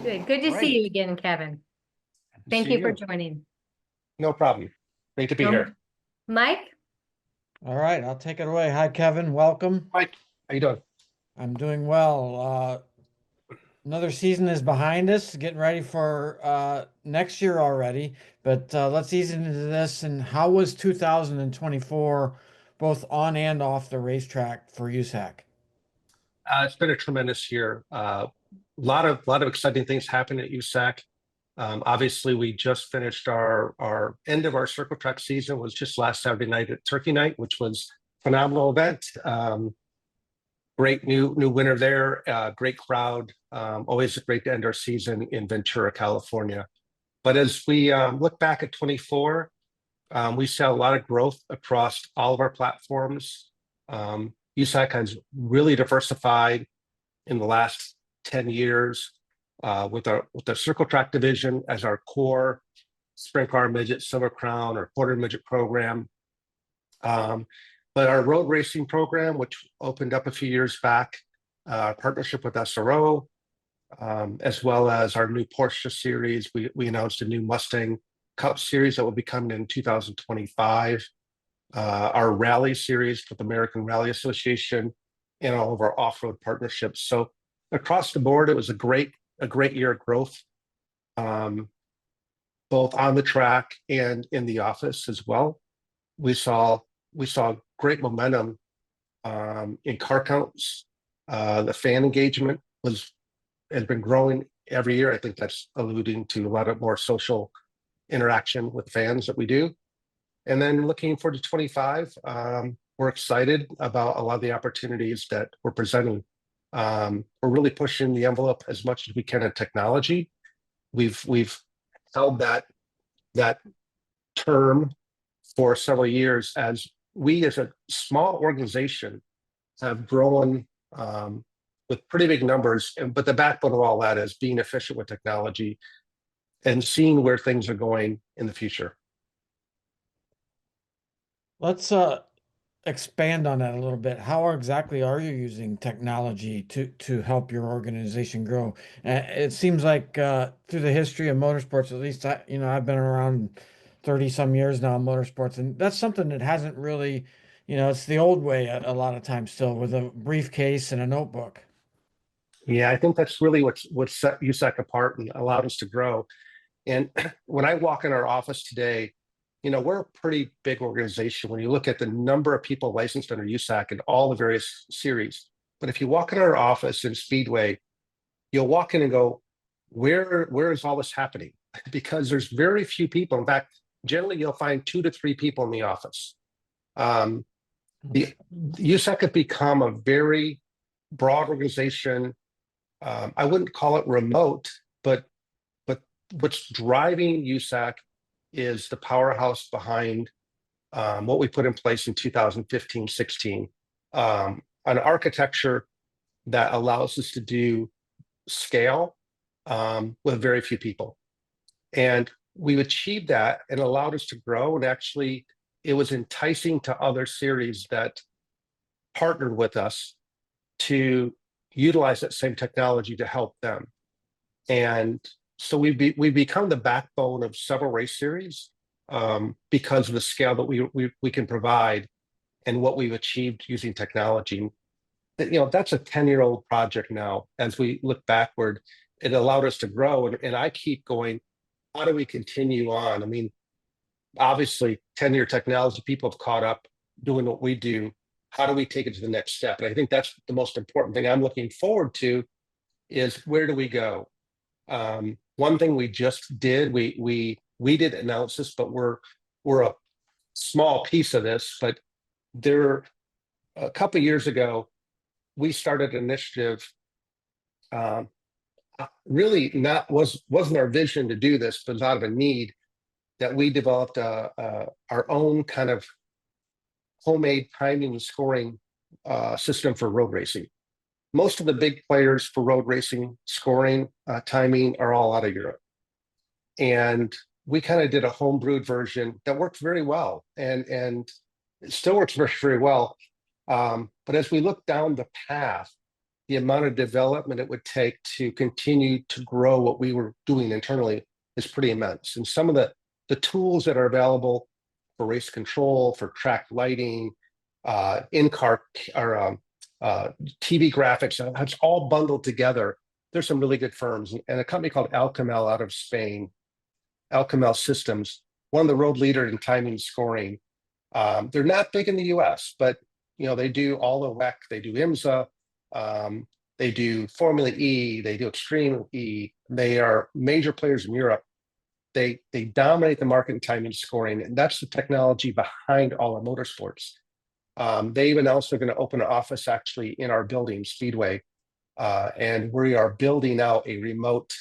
Good. Good to see you Great. again, Kevin. Good to Thank see you for you. joining. No problem. Great to be here. Mike? All right, I'll take it away. Hi, Kevin. Welcome. Mike, how you doing? I'm doing well. Another season is behind us, getting ready for next year already. But let's ease into this. And how was 2024, both on and off the racetrack for USAC? It's been a tremendous year. Lot of exciting things happened at USAC. Obviously, we just finished our end of our circle track season was just last Saturday night at Turkey Night, which was a phenomenal event. Great new winner there. Great crowd. Always great to end our season in Ventura, California. But as we look back at 24, we saw a lot of growth across all of our platforms. USAC has really diversified in the last 10 years with the circle track division as our core sprint car, midget, silver crown, or quarter midget program. But our road racing program, which opened up a few years back, partnership with SRO, as well as our new Porsche series. We announced a new Mustang Cup series that will be coming in 2025. Our rally series with American Rally Association, and all of our off-road partnerships. So across the board, it was a great year of growth, both on the track and in the office as well. We saw great momentum in car counts. The fan engagement has been growing every year. I think that's alluding to a lot of more social interaction with fans that we do. And then looking forward to 25, we're excited about a lot of the opportunities that we're presenting. We're really pushing the envelope as much as we can in technology. We've held that term for several years as we, as a small organization, have grown with pretty big numbers. But the backbone of all that is being efficient with technology and seeing where things are going in the future. Let's expand on that a little bit. How exactly are you using technology to help your organization grow? It seems like through the history of motorsports, at least I've been around 30 some years now in motorsports, and that's something that hasn't really, it's the old way a lot of times still, with a briefcase and a notebook. Yeah, I think that's really what set USAC apart and allowed us to grow. And when I walk in our office today, we're a pretty big organization when you look at the number of people licensed under USAC and all the various series. But if you walk in our office in Speedway, you'll walk in and go, where is all this happening? Because there's very few people. In fact, generally you'll find 2 to 3 people in the office. The USAC have become a very broad organization. I wouldn't call it remote, but what's driving USAC is the powerhouse behind what we put in place in 2015-16, an architecture that allows us to do scale with very few people. And we've achieved that and allowed us to grow. And actually, it was enticing to other series that partnered with us to utilize that same technology to help them. And so we've become the backbone of several race series because of the scale that we can provide and what we've achieved using technology. That's a 10-year-old project now. As we look backward, it allowed us to grow. And I keep going, how do we continue on? I mean, obviously, 10-year technology, people have caught up doing what we do. How do we take it to the next step? And I think that's the most important thing I'm looking forward to is where do we go? One thing we just did, we did announce this, but we're a small piece of this. But a couple of years ago, we started an initiative. Really, wasn't our vision to do this, but it was out of a need that we developed our own kind of homemade timing and scoring system for road racing. Most of the big players for road racing, scoring, timing are all out of Europe. And we kind of did a homebrewed version that worked very well. And it still works very, very well. But as we look down the path, the amount of development it would take to continue to grow what we were doing internally is pretty immense. And some of the tools that are available for race control, for track lighting, in-car or TV graphics, it's all bundled together. There's some really good firms, and a company called Alcamel out of Spain, Alcamel Systems, one of the world leaders in timing scoring. They're not big in the US, but they do all the WEC, they do IMSA, they do Formula E, they do Extreme E. They are major players in Europe. They dominate the market in timing scoring, and that's the technology behind all of motorsports. They even announced they're going to open an office actually in our building, Speedway, and we are building out a remote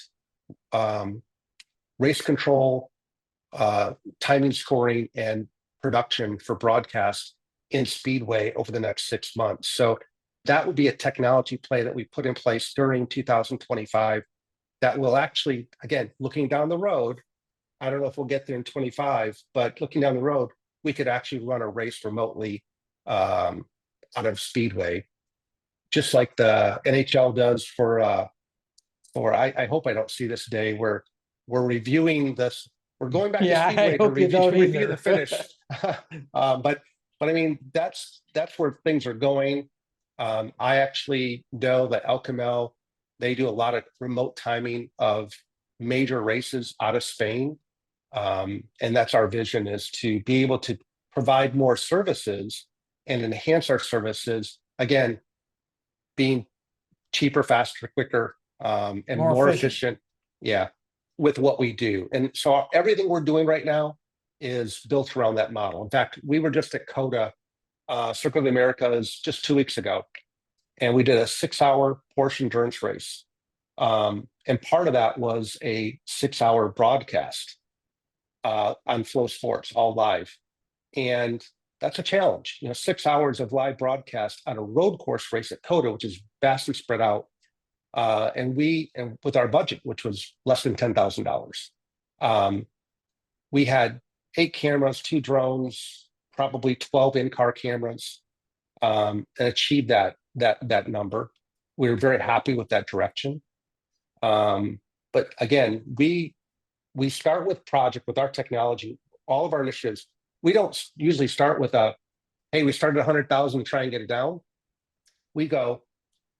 race control, timing scoring, and production for broadcast in Speedway over the next 6 months. So that would be a technology play that we put in place during 2025 that will actually, again, looking down the road, I don't know if we'll get there in 25, but looking down the road, we could actually run a race remotely out of Speedway, just like the NHL does for I hope I don't see this day where we're reviewing this. We're going back to Speedway to review the finish. But I mean, that's where things are going. I actually know that Alcamel, they do a lot of remote timing of major races out of Spain. And that's our vision, is to be able to provide more services and enhance our services, again, being cheaper, faster, quicker, and more efficient. Yeah, with what we do. And so everything we're doing right now is built around that model. In fact, we were just at COTA, Circuit of the Americas, just 2 weeks ago, and we did a 6-hour Porsche endurance race. And part of that was a 6-hour broadcast on Flow Sports, all live. And that's a challenge, 6 hours of live broadcast on a road course race at COTA, which is vastly spread out. And with our budget, which was less than $10,000, we had 8 cameras, 2 drones, probably 12 in-car cameras, and achieved that number. We were very happy with that direction. But again, we start with our technology, all of our initiatives. We don't usually start with hey, we started 100,000 to try and get it down. We go,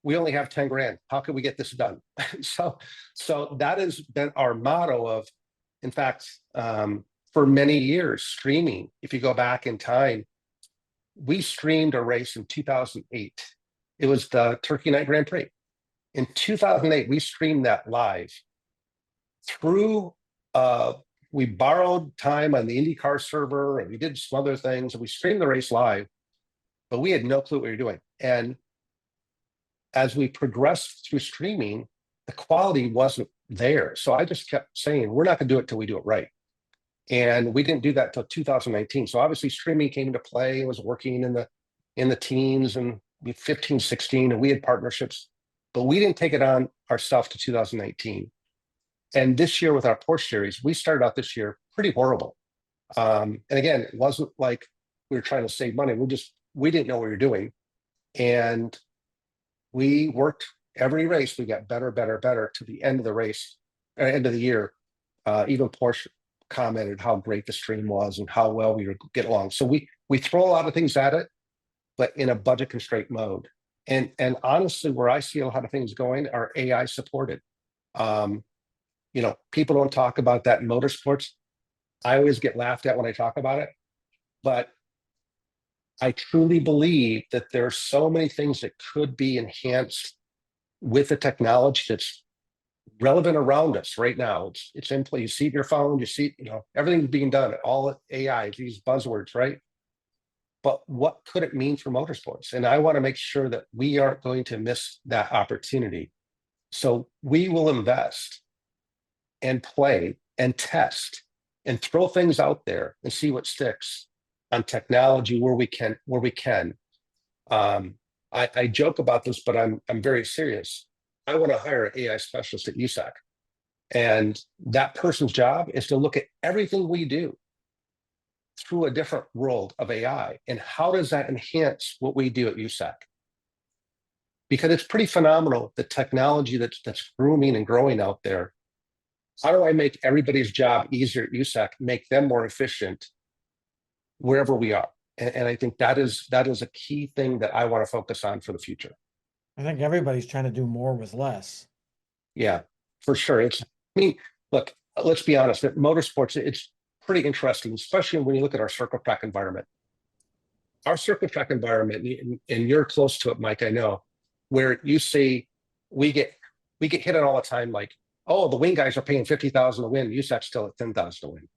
we only have 10 grand. How can we get this done? So that has been our motto of, in fact, for many years, streaming. If you go back in time, we streamed a race in 2008. It was the Turkey Night Grand Prix. In 2008, we streamed that live through, we borrowed time on the IndyCar server, and we did some other things, and we streamed the race live, but we had no clue what we were doing. And as we progressed through streaming, the quality wasn't there. So I just kept saying, we're not going to do it till we do it right. And we didn't do that till 2019. So obviously streaming came into play. It was working in the teams and 15, 16, and we had partnerships, but we didn't take it on ourselves to 2019. And this year with our Porsche series, we started out this year pretty horrible. And again, it wasn't like we were trying to save money. We didn't know what we were doing. And we worked every race. We got better to the end of the race, end of the year. Even Porsche commented how great the stream was and how well we would get along. So we throw a lot of things at it, but in a budget constraint mode. And honestly, where I see a lot of things going are AI supported. People don't talk about that in motorsports. I always get laughed at when I talk about it, but I truly believe that there are so many things that could be enhanced with the technology that's relevant around us right now. It's in play. You see it in your phone, you see, everything's being done, all AI, these buzzwords, right? But what could it mean for motorsports? And I want to make sure that we aren't going to miss that opportunity. So we will invest and play and test and throw things out there and see what sticks on technology where we can. I joke about this, but I'm very serious. I want to hire an AI specialist at USAC, and that person's job is to look at everything we do through a different world of AI, and how does that enhance what we do at USAC? because it's pretty phenomenal, the technology that's grooming and growing out there. How do I make everybody's job easier at USAC, make them more efficient wherever we are? And I think that is a key thing that I want to focus on for the future. I think everybody's trying to do more with less. Yeah, for sure. I mean, look, let's be honest, that motorsports, it's pretty interesting, especially when you look at our circle track environment. Our circle track environment, and you're close to it, Mike, I know, where you see we get hit on all the time, like, oh, the wing guys are paying 50,000 to win, USAC's still at 10,000 to win.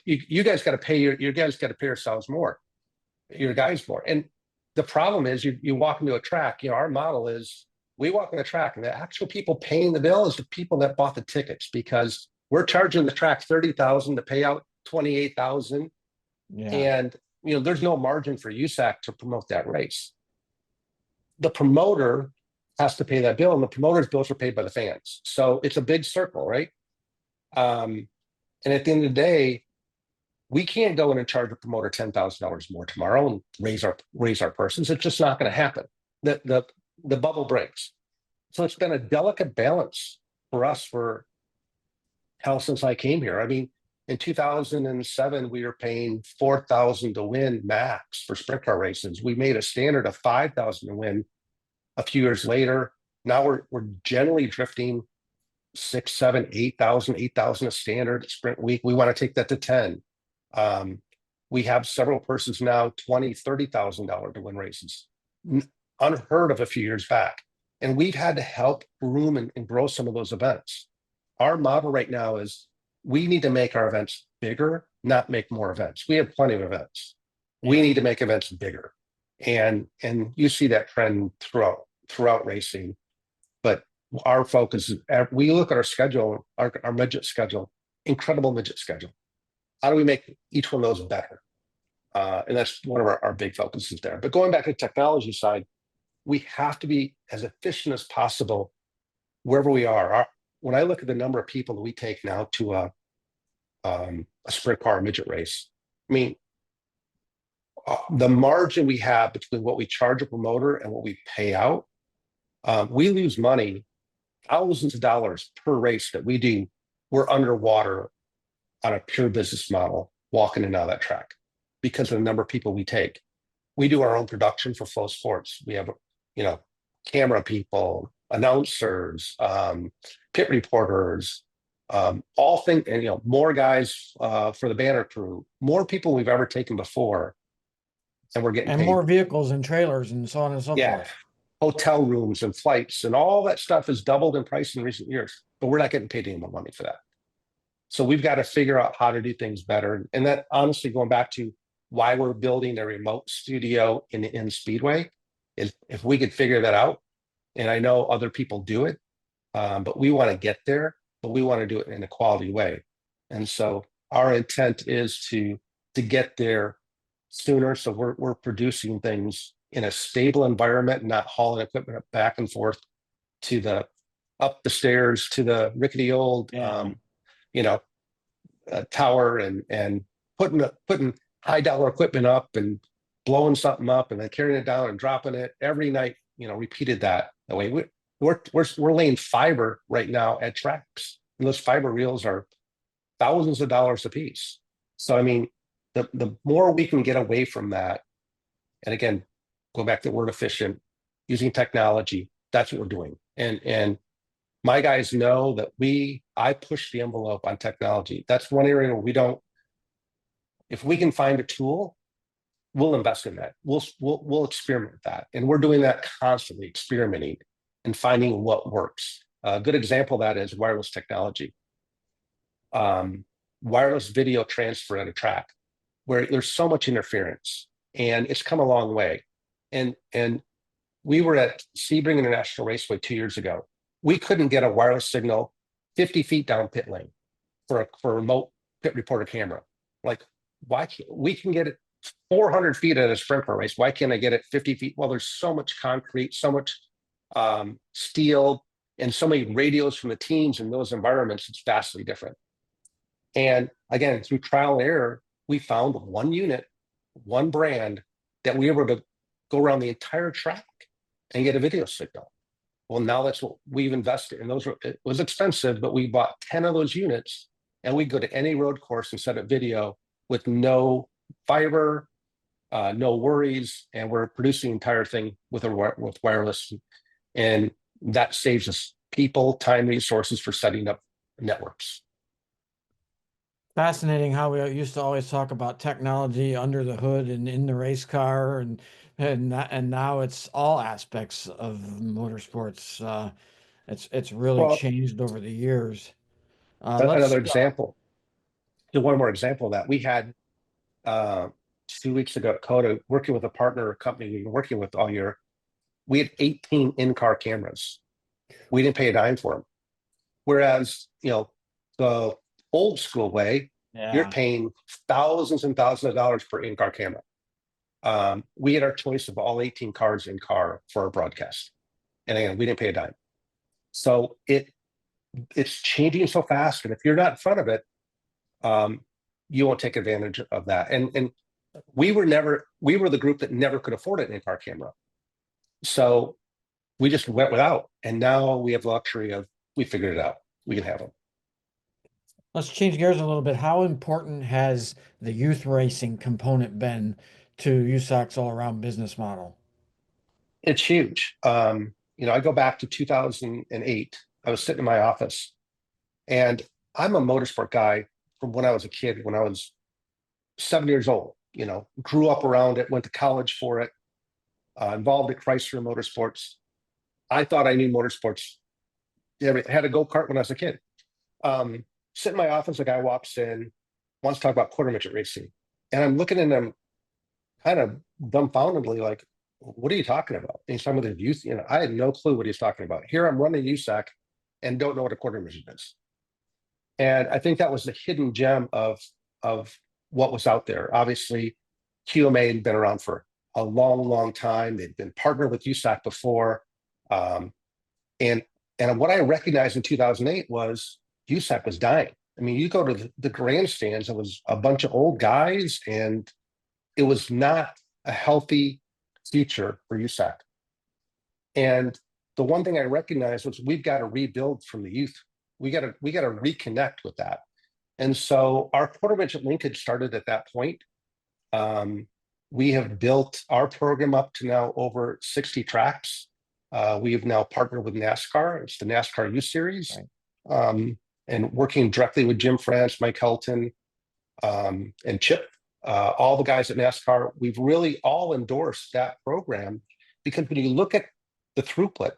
You guys got to pay your guys got to pay yourselves more, your guys more. And the problem is you walk into a track, our model is we walk on the track and the actual people paying the bill is the people that bought the tickets, because we're charging the track 30,000 to pay out 28,000. Yeah. And there's no margin for USAC to promote that race. The promoter has to pay that bill, and the promoter's bills are paid by the fans. So it's a big circle, right? And at the end of the day, we can't go in and charge a promoter $10,000 more tomorrow and raise our persons. It's just not going to happen. The bubble breaks. So it's been a delicate balance for us for hell since I came here. I mean, in 2007, we were paying 4,000 to win max for sprint car races. We made a standard of 5,000 to win a few years later. Now we're generally drifting 6, 7, 8,000 a standard sprint week. We want to take that to 10. We have several persons now, $20,000, $30,000 to win races. Unheard of a few years back. And we've had to help groom and grow some of those events. Our model right now is we need to make our events bigger, not make more events. We have plenty of events. We need to make events bigger. And you see that trend throughout racing. But our focus is, we look at our schedule, our midget schedule, incredible midget schedule. How do we make each one of those better? And that's one of our big focuses there. But going back to the technology side, we have to be as efficient as possible wherever we are. When I look at the number of people that we take now to a sprint car midget race, I mean, the margin we have between what we charge a promoter and what we pay out, we lose money, thousands of dollars per race that we do. We're underwater on a pure business model walking in and out of that track because of the number of people we take. We do our own production for Flow Sports. We have, camera people, announcers, pit reporters, all things, and more guys for the banner crew, more people we've ever taken before, and we're getting paid. More vehicles and trailers and so on and so forth. Hotel rooms and flights and all that stuff has doubled in price in recent years, but we're not getting paid any more money for that. So we've got to figure out how to do things better. And that, honestly, going back to why we're building a remote studio in Speedway, is if we could figure that out, and I know other people do it, but we want to get there, but we want to do it in a quality way. And so our intent is to get there sooner. So we're producing things in a stable environment, not hauling equipment back and forth up the stairs to the rickety old, tower and putting high dollar equipment up and blowing something up and then carrying it down and dropping it every night, repeated that way. We're laying fiber right now at tracks, and those fiber reels are thousands of dollars a piece. So, I mean, the more we can get away from that, and again, go back to the word efficient, using technology, that's what we're doing. And my guys know that I push the envelope on technology. That's one area where if we can find a tool, we'll invest in that. We'll experiment with that. And we're doing that constantly, experimenting and finding what works. A good example of that is wireless technology. Wireless video transfer at a track where there's so much interference, and it's come a long way. And we were at Sebring International Raceway 2 years ago. We couldn't get a wireless signal 50 feet down pit lane for a remote pit reporter camera. Like, why can't we can get it 400 feet at a sprint car race? Why can't I get it 50 feet? Well, there's so much concrete, so much steel, and so many radios from the teams in those environments. It's vastly different. And again, through trial and error, we found one unit, one brand that we were able to go around the entire track and get a video signal. Well, now that's what we've invested in. It was expensive, but we bought 10 of those units, and we go to any road course and set up video with no fiber, no worries, and we're producing the entire thing with wireless, and that saves us people, time, resources for setting up networks. Fascinating how we used to always talk about technology under the hood and in the race car, and now it's all aspects of motorsports. It's really Well, changed over the years. another example, one more example of that we had 2 weeks ago at Coda, working with a partner company we've been working with all year. We had 18 in-car cameras. We didn't pay a dime for them. Whereas, the old school way, you're paying thousands and thousands of dollars per in-car camera. We had our choice of all 18 cars in car for our broadcast. And again, we didn't pay a dime. So it's changing so fast. And if you're not in front of it, you won't take advantage of that. And we were the group that never could afford an in-car camera. So we just went without. And now we have the luxury of, we figured it out. We can have them. Let's change gears a little bit. How important has the youth racing component been to USAC's all-around business model? It's huge. I go back to 2008. I was sitting in my office, and I'm a motorsport guy from when I was a kid, when I was 7 years old. Grew up around it, went to college for it, involved at Chrysler Motorsports. I thought I knew motorsports. I had a go-kart when I was a kid. Sit in my office, a guy walks in, wants to talk about quarter midget racing. And I'm looking at him kind of dumbfoundedly, like, what are you talking about? And he's talking about the youth. I had no clue what he's talking about. Here I'm running USAC and don't know what a quarter midget is. And I think that was the hidden gem of what was out there. Obviously, QMA had been around for a long, long time. They'd been partnered with USAC before. And what I recognized in 2008 was USAC was dying. I mean, you go to the grandstands, it was a bunch of old guys, and it was not a healthy future for USAC. And the one thing I recognized was we've got to rebuild from the youth. We got to reconnect with that. And so our quarter midget linkage started at that point. We have built our program up to now over 60 tracks. We have now partnered with NASCAR. It's the NASCAR Youth Series. Right. And working directly with Jim France, Mike Helton, and Chip, all the guys at NASCAR, we've really all endorsed that program, because when you look at the throughput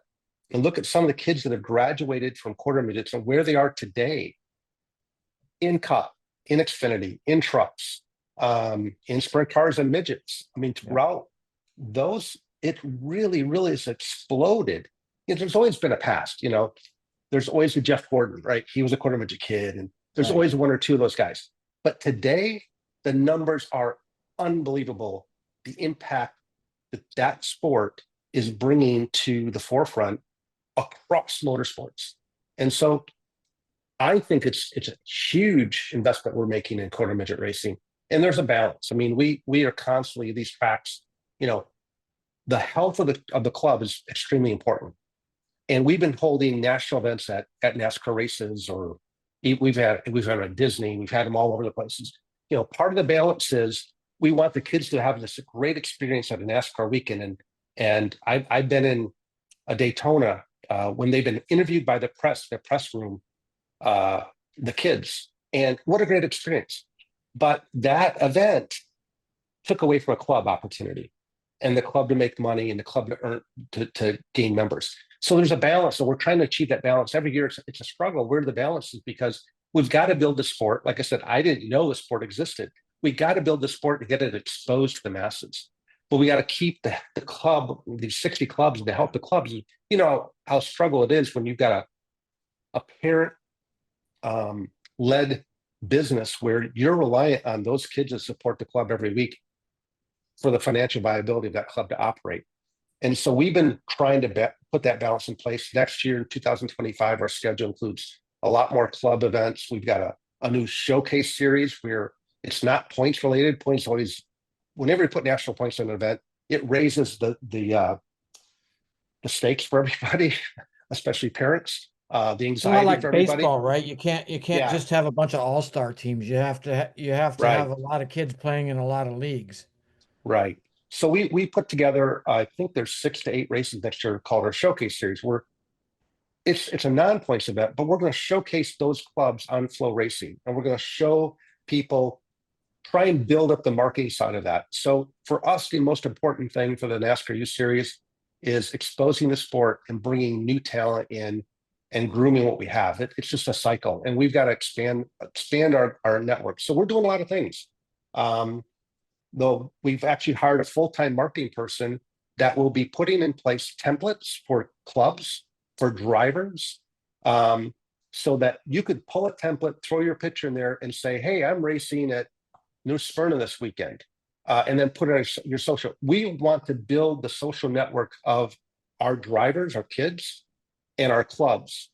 and look at some of the kids that have graduated from quarter midgets and where they are today in Cup, in Xfinity, in trucks, in sprint cars and midgets. I mean, throughout those, it really, really has exploded. There's always been a past, There's always a Jeff Gordon, right? He was a quarter midget kid, and there's always one or two of those guys. But today, the numbers are unbelievable. The impact that sport is bringing to the forefront across motorsports. And so I think it's a huge investment we're making in quarter midget racing. And there's a balance. I mean, we are constantly, these tracks, the health of the club is extremely important. And we've been holding national events at NASCAR races, or we've had them at Disney, we've had them all over the places. Part of the balance is we want the kids to have this great experience at a NASCAR weekend. And I've been in a Daytona when they've been interviewed by the press room, the kids, and what a great experience. But that event took away from a club opportunity, and the club to make money, and the club to earn, to gain members. So there's a balance, and we're trying to achieve that balance every year. It's a struggle. Where the balance is, because we've got to build the sport. Like I said, I didn't know the sport existed. We got to build the sport to get it exposed to the masses. But we got to keep the club, these 60 clubs, to help the clubs. How struggle it is when you've got a parent led business where you're reliant on those kids to support the club every week for the financial viability of that club to operate. And so we've been trying to put that balance in place. Next year, in 2025, our schedule includes a lot more club events. We've got a new showcase series where it's not points related. Points always, whenever you put national points on an event, it raises the stakes for everybody, especially parents, the It's a lot anxiety for like everybody. baseball, right? You can't Yeah, just have a bunch of all-star teams. You have to have right, a lot of kids playing in a lot of leagues. right. So we put together, I think there's 6 to 8 races next year called our Showcase Series, where it's a non-points event, but we're going to showcase those clubs on Flow Racing, and we're going to show people, try and build up the marketing side of that. So for us, the most important thing for the NASCAR Youth Series is exposing the sport and bringing new talent in and grooming what we have. It's just a cycle, and we've got to expand our network. So we're doing a lot of things. Though we've actually hired a full-time marketing person that will be putting in place templates for clubs, for drivers, so that you could pull a template, throw your picture in there, and say, "Hey, I'm racing at New Smyrna this weekend," and then put it on your social. We want to build the social network of our drivers, our kids, and our clubs.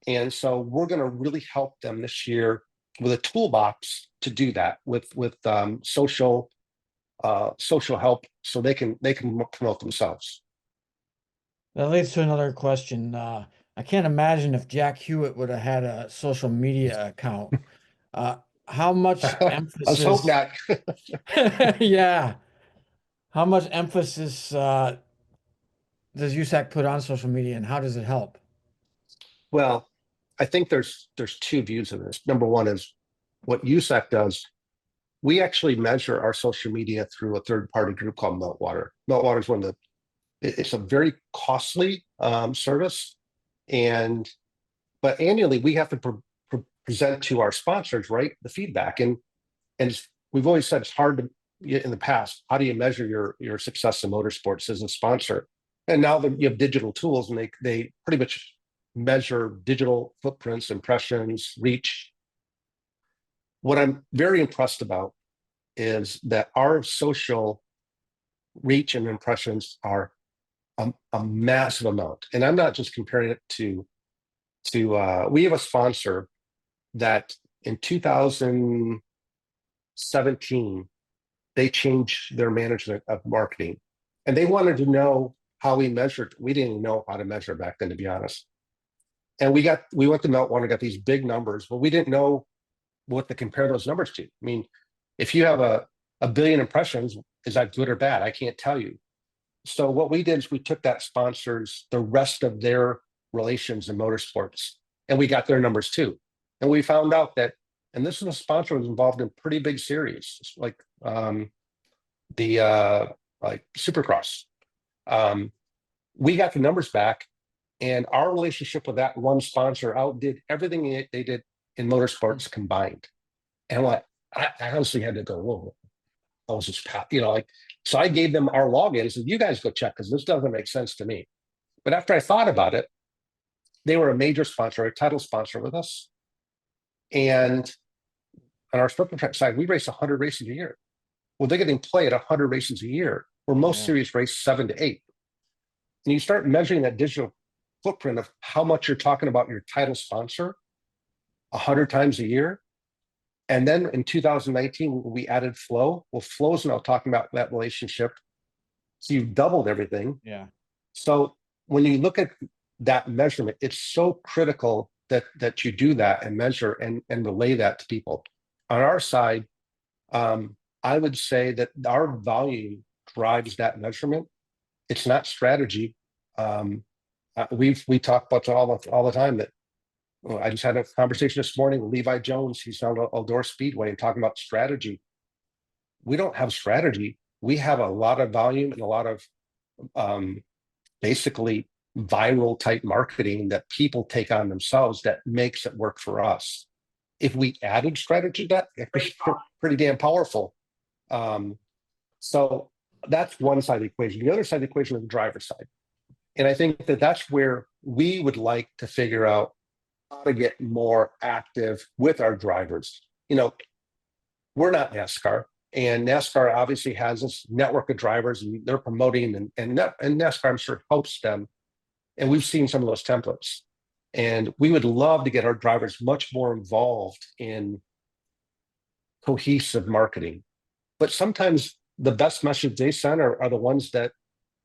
And so we're going to really help them this year with a toolbox to do that with social help, so they can promote themselves. That leads to another question. I can't imagine if Jack Hewitt would have had a social media account. Uh, how much Let's hope emphasis, not. yeah, how much emphasis does USAC put on social media, and how does it help? Well, I think there's two views of this. Number one is what USAC does. We actually measure our social media through a third party group called Meltwater. Meltwater is one of the, it's a very costly service, and but annually we have to present to our sponsors, right, the feedback. And we've always said it's hard to, in the past, how do you measure your success in motorsports as a sponsor? And now that you have digital tools, and they pretty much measure digital footprints, impressions, reach. What I'm very impressed about is that our social reach and impressions are a massive amount. And I'm not just comparing it to we have a sponsor that in 2017 they changed their management of marketing, and they wanted to know how we measured. We didn't know how to measure back then, to be honest. And we went to Meltwater, got these big numbers, but we didn't know what to compare those numbers to. I mean, if you have a billion impressions, is that good or bad? I can't tell you. So what we did is we took that sponsors, the rest of their relations in motorsports, and we got their numbers too. And we found out that, and this is a sponsor who was involved in pretty big series, like the like Supercross. We got the numbers back, and our relationship with that one sponsor outdid everything they did in motorsports combined. And what I honestly had to go, whoa, I was just, like, so I gave them our login and said, you guys go check, because this doesn't make sense to me. But after I thought about it, they were a major sponsor, a title sponsor with us. And on our sprint track side, we race 100 races a year. Well, they're getting play at 100 races a year, where most Yeah. series race 7 to 8. And you start measuring that digital footprint of how much you're talking about your title sponsor 100 times a year. And then in 2019, we added Flow. Well, Flow's now talking about that relationship. So you've doubled everything. Yeah. So when you look at that measurement, it's so critical that you do that and measure and relay that to people. On our side, I would say that our volume drives that measurement. It's not strategy. We talk about all the time that, well, I just had a conversation this morning with Levi Jones. He's on Eldora Speedway and talking about strategy. We don't have strategy. We have a lot of volume and a lot of basically viral type marketing that people take on themselves that makes it work for us. If we added strategy to that, it'd be pretty damn powerful. So that's one side of the equation. The other side of the equation is the driver's side. And I think that that's where we would like to figure out how to get more active with our drivers. We're not NASCAR, and NASCAR obviously has this network of drivers, and they're promoting, and NASCAR, I'm sure, helps them. And we've seen some of those templates. And we would love to get our drivers much more involved in cohesive marketing. But sometimes the best message they send are the ones that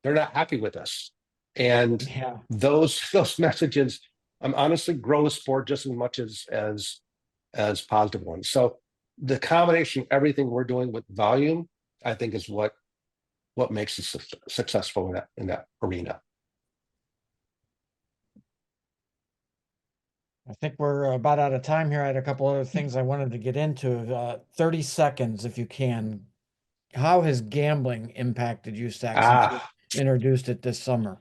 they're not happy with us. And Yeah. those messages, honestly grow the sport just as much as positive ones. So the combination of everything we're doing with volume, I think, is what makes us successful in that arena. I think we're about out of time here. I had a couple other things I wanted to get into. 30 seconds, if you can. How has gambling impacted USAC since you introduced it this summer?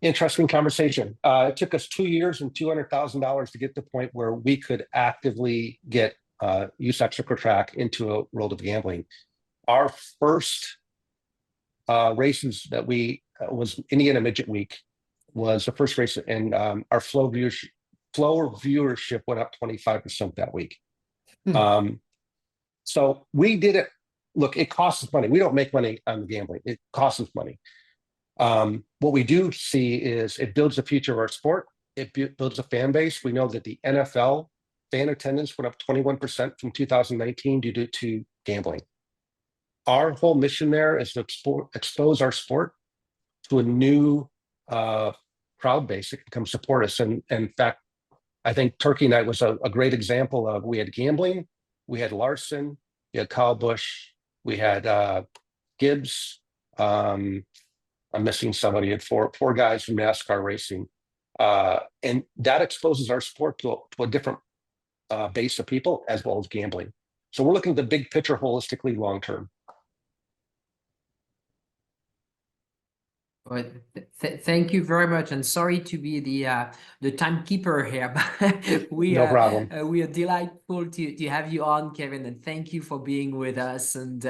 Interesting conversation. It took us 2 years and $200,000 to get to the point where we could actively get USAC Circle Track into a world of gambling. Our first races that was Indiana Midget Week was the first race, and our flow viewership went up 25% that week. So we did it. Look, it costs us money. We don't make money on gambling. It costs us money. What we do see is it builds the future of our sport. It builds a fan base. We know that the NFL fan attendance went up 21% from 2019 due to gambling. Our whole mission there is to expose our sport to a new crowd base that can come support us. And in fact, I think Turkey Night was a great example of, we had gambling, we had Larson, we had Kyle Busch, we had Gibbs. I'm missing somebody. Had four guys from NASCAR racing, and that exposes our sport to a different base of people, as well as gambling. So we're looking at the big picture holistically, long term. Well, thank you very much, and sorry to be the timekeeper here, but No problem. we are delightful to have you on, Kevin, and thank you for being with us. And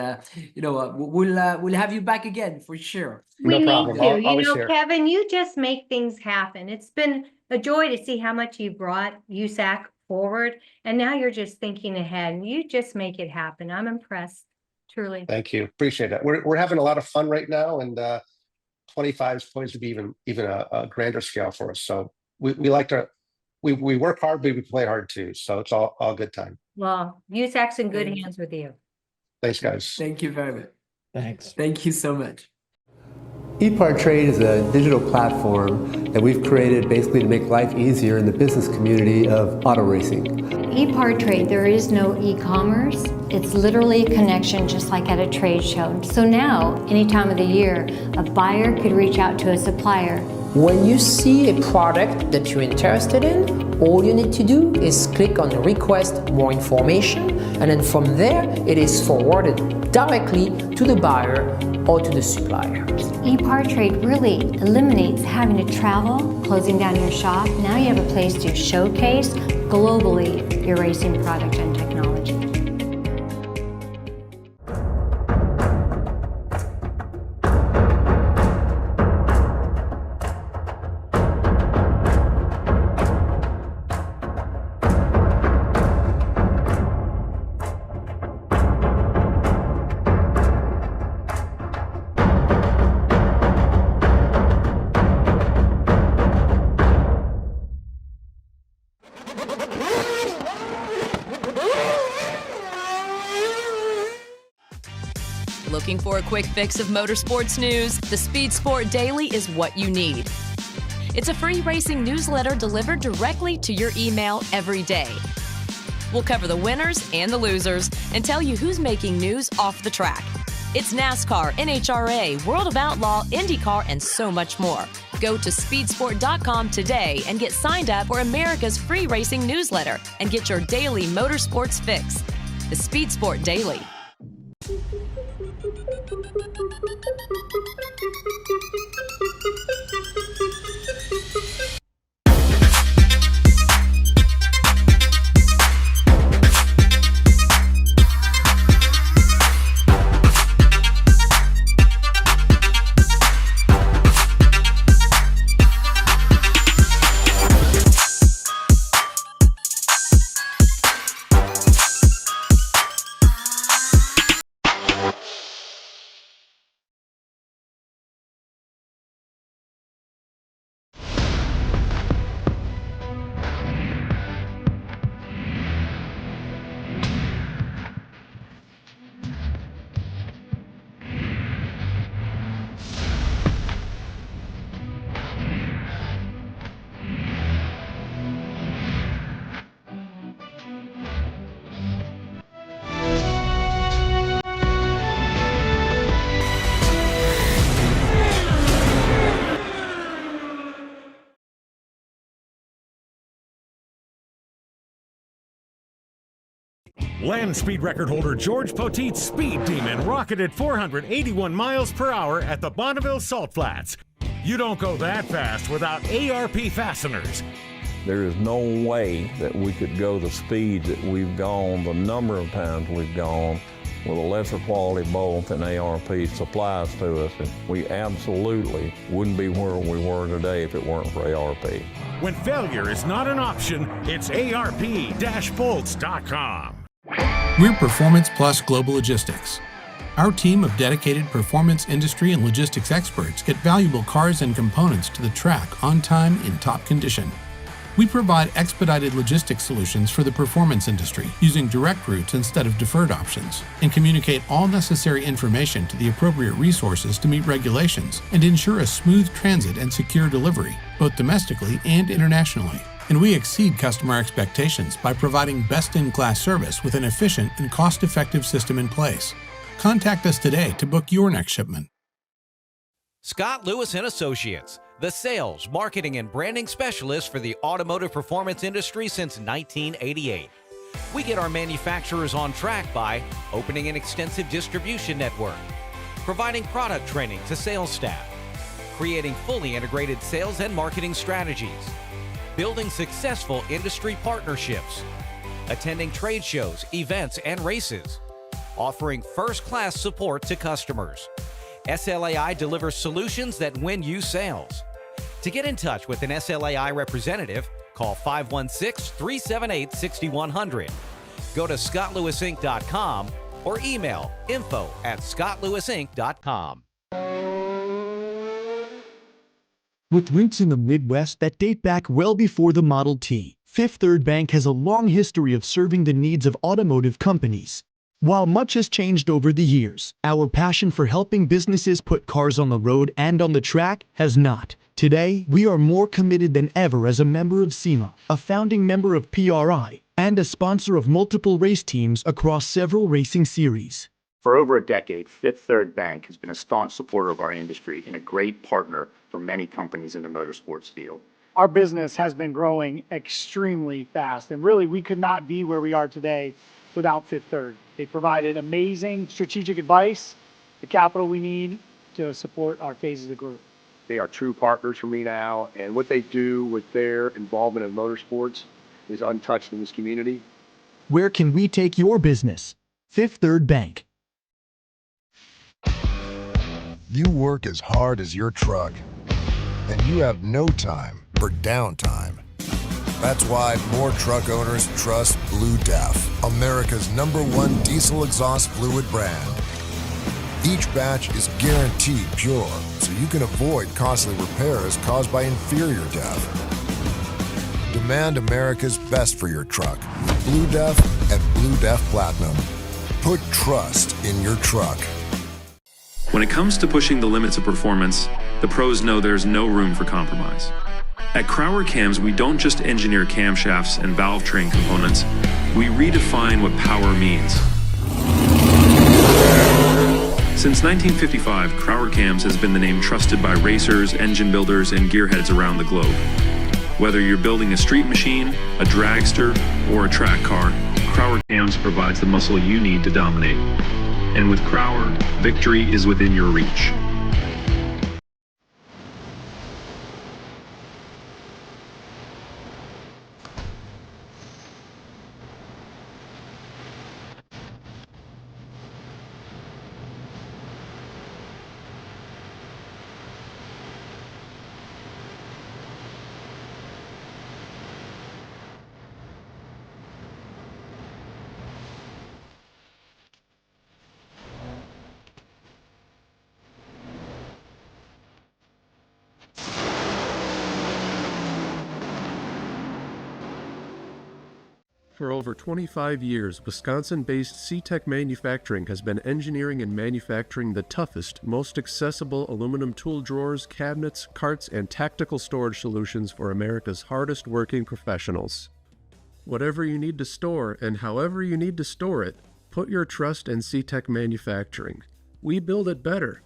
we'll have you back again for sure. No We problem. need to. You Always know, here. Kevin, you just make things happen. It's been a joy to see how much you brought USAC forward, and now you're just thinking ahead, and you just make it happen. I'm impressed, truly. Thank you. Appreciate that. We're having a lot of fun right now, and 25 is poised to be even a grander scale for us. So we like to we work hard, but we play hard too. So it's all good time. Well, USAC's in good hands with you. Thanks, guys. Thank you very much. Thanks. Thank you so much. EPARTRADE is a digital platform that we've created basically to make life easier in the business community of auto racing. EPARTRADE, there is no e-commerce. It's literally a connection just like at a trade show. So now, any time of the year, a buyer could reach out to a supplier. When you see a product that you're interested in, all you need to do is click on request more information, and then from there it is forwarded directly to the buyer or to the supplier. EPARTRADE really eliminates having to travel, closing down your shop. Now you have a place to showcase globally your racing product and technology. Looking for a quick fix of motorsports news? The Speed Sport Daily is what you need. It's a free racing newsletter delivered directly to your email every day. We'll cover the winners and the losers and tell you who's making news off the track. It's NASCAR, NHRA, World of Outlaw, IndyCar, and so much more. Go to speedsport.com today and get signed up for America's free racing newsletter and get your daily motorsports fix. The Speed Sport Daily. Land speed record holder George Poteet's Speed Demon rocketed 481 miles per hour at the Bonneville Salt Flats. You don't go that fast without ARP fasteners. There is no way that we could go the speed that we've gone, the number of times we've gone, with a lesser quality bolt than ARP supplies to us. And we absolutely wouldn't be where we were today if it weren't for ARP. When failure is not an option, it's ARP-bolts.com. We're Performance Plus Global Logistics. Our team of dedicated performance industry and logistics experts get valuable cars and components to the track on time in top condition. We provide expedited logistics solutions for the performance industry using direct routes instead of deferred options, and communicate all necessary information to the appropriate resources to meet regulations and ensure a smooth transit and secure delivery, both domestically and internationally. And we exceed customer expectations by providing best-in-class service with an efficient and cost-effective system in place. Contact us today to book your next shipment. Scott Lewis & Associates, the sales, marketing, and branding specialist for the automotive performance industry since 1988. We get our manufacturers on track by opening an extensive distribution network, providing product training to sales staff, creating fully integrated sales and marketing strategies, building successful industry partnerships, attending trade shows, events, and races, offering first-class support to customers. SLAI delivers solutions that win you sales. To get in touch with an SLAI representative, call 516-378-6100. Go to scottlewisinc.com or email info@scottlewisinc.com. With roots in the Midwest that date back well before the Model T, Fifth Third Bank has a long history of serving the needs of automotive companies. While much has changed over the years, our passion for helping businesses put cars on the road and on the track has not. Today, we are more committed than ever as a member of SEMA, a founding member of PRI, and a sponsor of multiple race teams across several racing series. For over a decade, Fifth Third Bank has been a staunch supporter of our industry and a great partner for many companies in the motorsports field. Our business has been growing extremely fast, and really we could not be where we are today without Fifth Third. They provided amazing strategic advice, the capital we need to support our phases of growth. They are true partners for me now, and what they do with their involvement in motorsports is untouched in this community. Where can we take your business? Fifth Third Bank. You work as hard as your truck, and you have no time for downtime. That's why more truck owners trust Blue Def, America's #1 diesel exhaust fluid brand. Each batch is guaranteed pure, so you can avoid costly repairs caused by inferior DEF. Demand America's best for your truck. Blue Def and Blue Def Platinum. Put trust in your truck. When it comes to pushing the limits of performance, the pros know there's no room for compromise. At Crowder Cams, we don't just engineer camshafts and valve train components, we redefine what power means. Since 1955, Crowder Cams has been the name trusted by racers, engine builders, and gearheads around the globe. Whether you're building a street machine, a dragster, or a track car, Crowder Cams provides the muscle you need to dominate. And with Crowder, victory is within your reach. For over 25 years, Wisconsin-based C-Tech Manufacturing has been engineering and manufacturing the toughest, most accessible aluminum tool drawers, cabinets, carts, and tactical storage solutions for America's hardest working professionals. Whatever you need to store and however you need to store it, put your trust in C-Tech Manufacturing. We build it better.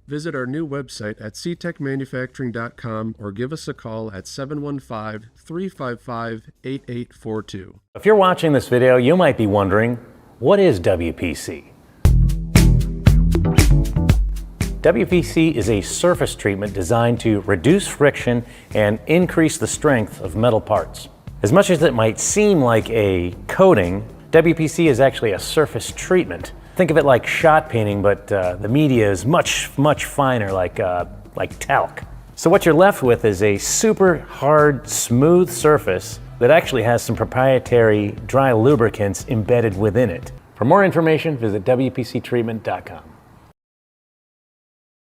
Visit our new website at ctechmanufacturing.com or give us a call at 715-355-8842. If you're watching this video, you might be wondering, What is WPC? WPC is a surface treatment designed to reduce friction and increase the strength of metal parts. As much as it might seem like a coating, WPC is actually a surface treatment. Think of it like shot painting, but the media is much finer, like talc. So what you're left with is a super hard, smooth surface that actually has some proprietary dry lubricants embedded within it. For more information, visit WPCtreatment.com.